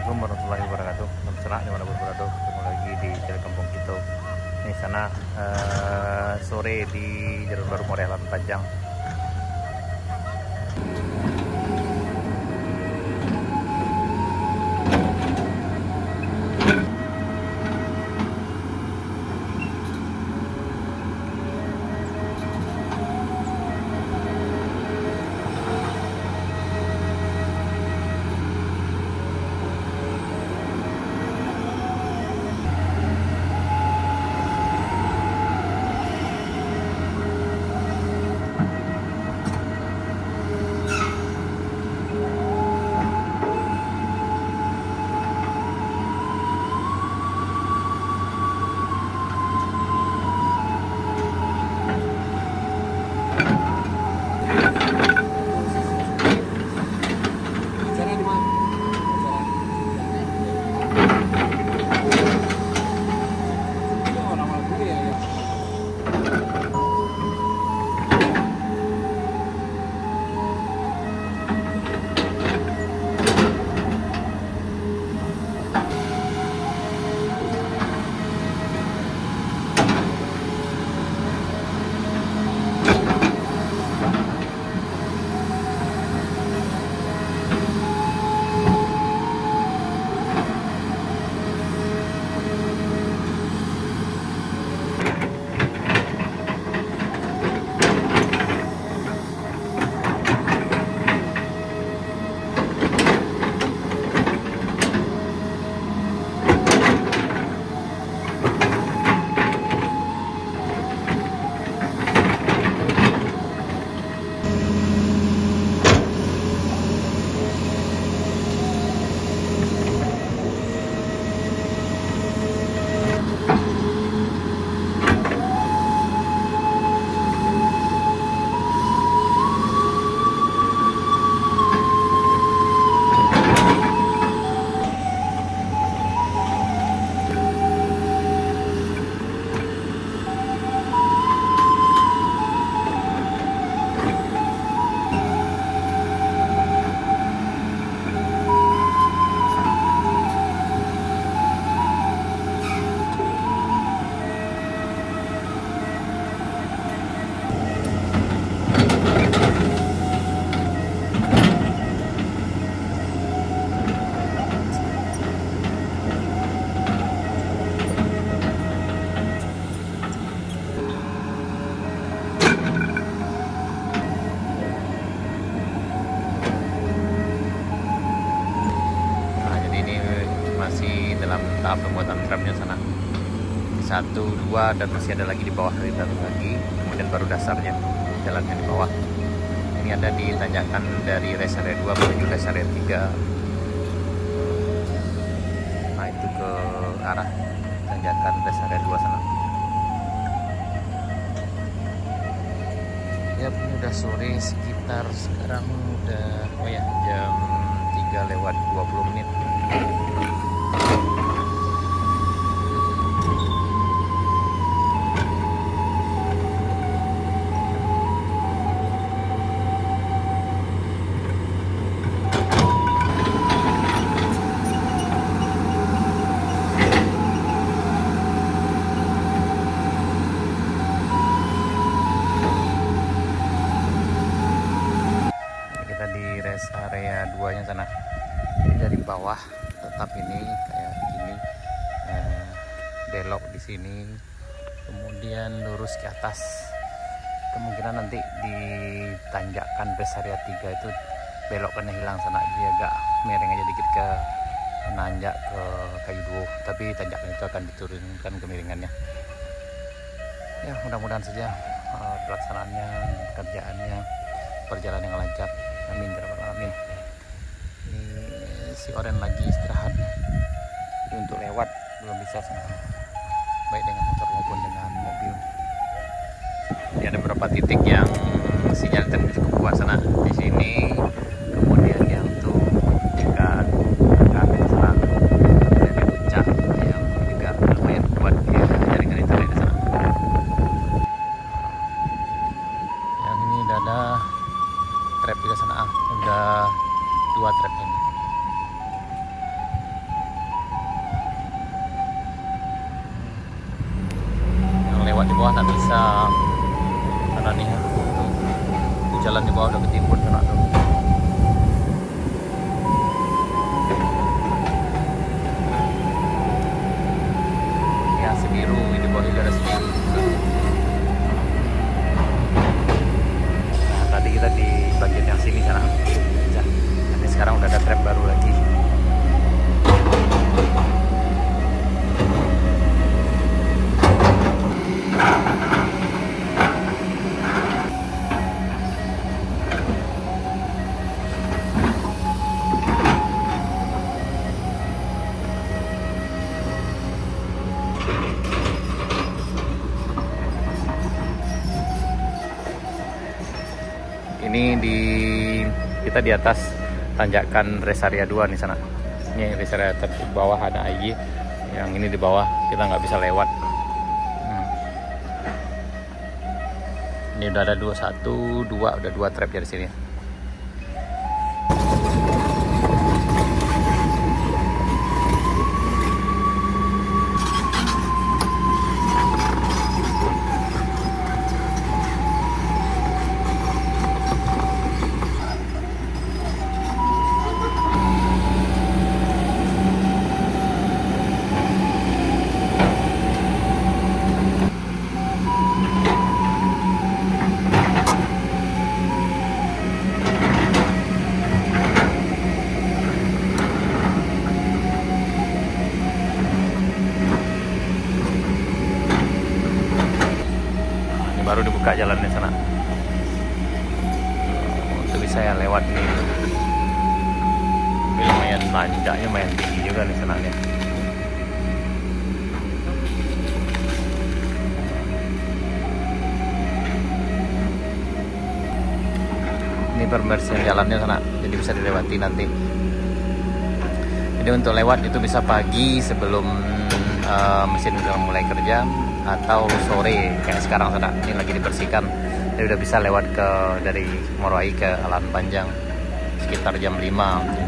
Assalamualaikum warahmatullahi wabarakatuh. Salam sejahtera dimanapun berada. Ketemu lagi di Jalan Kampung Kito. Ini sana sore di Jalur Baru Morelan Panjang. Dalam tahap pembuatan tramnya sana 1, 2 dan masih ada lagi di bawah, dari satu lagi, kemudian baru dasarnya jalannya di bawah. Ini ada di tanjakan dari rest area 2 menuju rest area 3. Nah itu ke arah tanjakan rest area 2 sana. Ya ini udah sore, sekitar sekarang udah jam 3:20. Area 2 nya sana. Jadi dari bawah tetap ini kayak gini, belok di sini, kemudian lurus ke atas. Kemungkinan nanti di tanjakan rest area 3 itu belokannya hilang sana, dia agak miring aja dikit ke menanjak ke Kayu Duo, tapi tanjakan itu akan diturunkan kemiringannya. Ya mudah-mudahan saja pelaksanaannya, kerjaannya berjalan dengan lancar. Amin ya rabbal alamin. Ini si Oren lagi istirahat. Jadi untuk lewat belum bisa sana, baik dengan motor maupun dengan mobil. Ini ada beberapa titik yang sinyal internet cukup kuat sana. Di sini, kemudian yang tuh juga agak sana dari puncak yang juga lumayan kuat ya jaringan internet di sana. Yang ini udah ada trap juga sana, udah 2 trap ini. Kita di atas tanjakan rest area 2 nih sana. Ini rest area di bawah ada AIG, yang ini di bawah kita nggak bisa lewat. Ini udah ada 2 trap dari sini. Baru dibuka jalannya sana. Untuk bisa ya lewat nih. Tapi lumayan nanjaknya, lumayan tinggi juga nih sana nih. Ini pembersihan jalannya sana, jadi bisa dilewati nanti. Jadi untuk lewat itu bisa pagi sebelum mesin udah mulai kerja, atau sore kayak sekarang sana. Ini lagi dibersihkan, jadi udah bisa lewat dari Moroai ke Alan Panjang sekitar jam 5.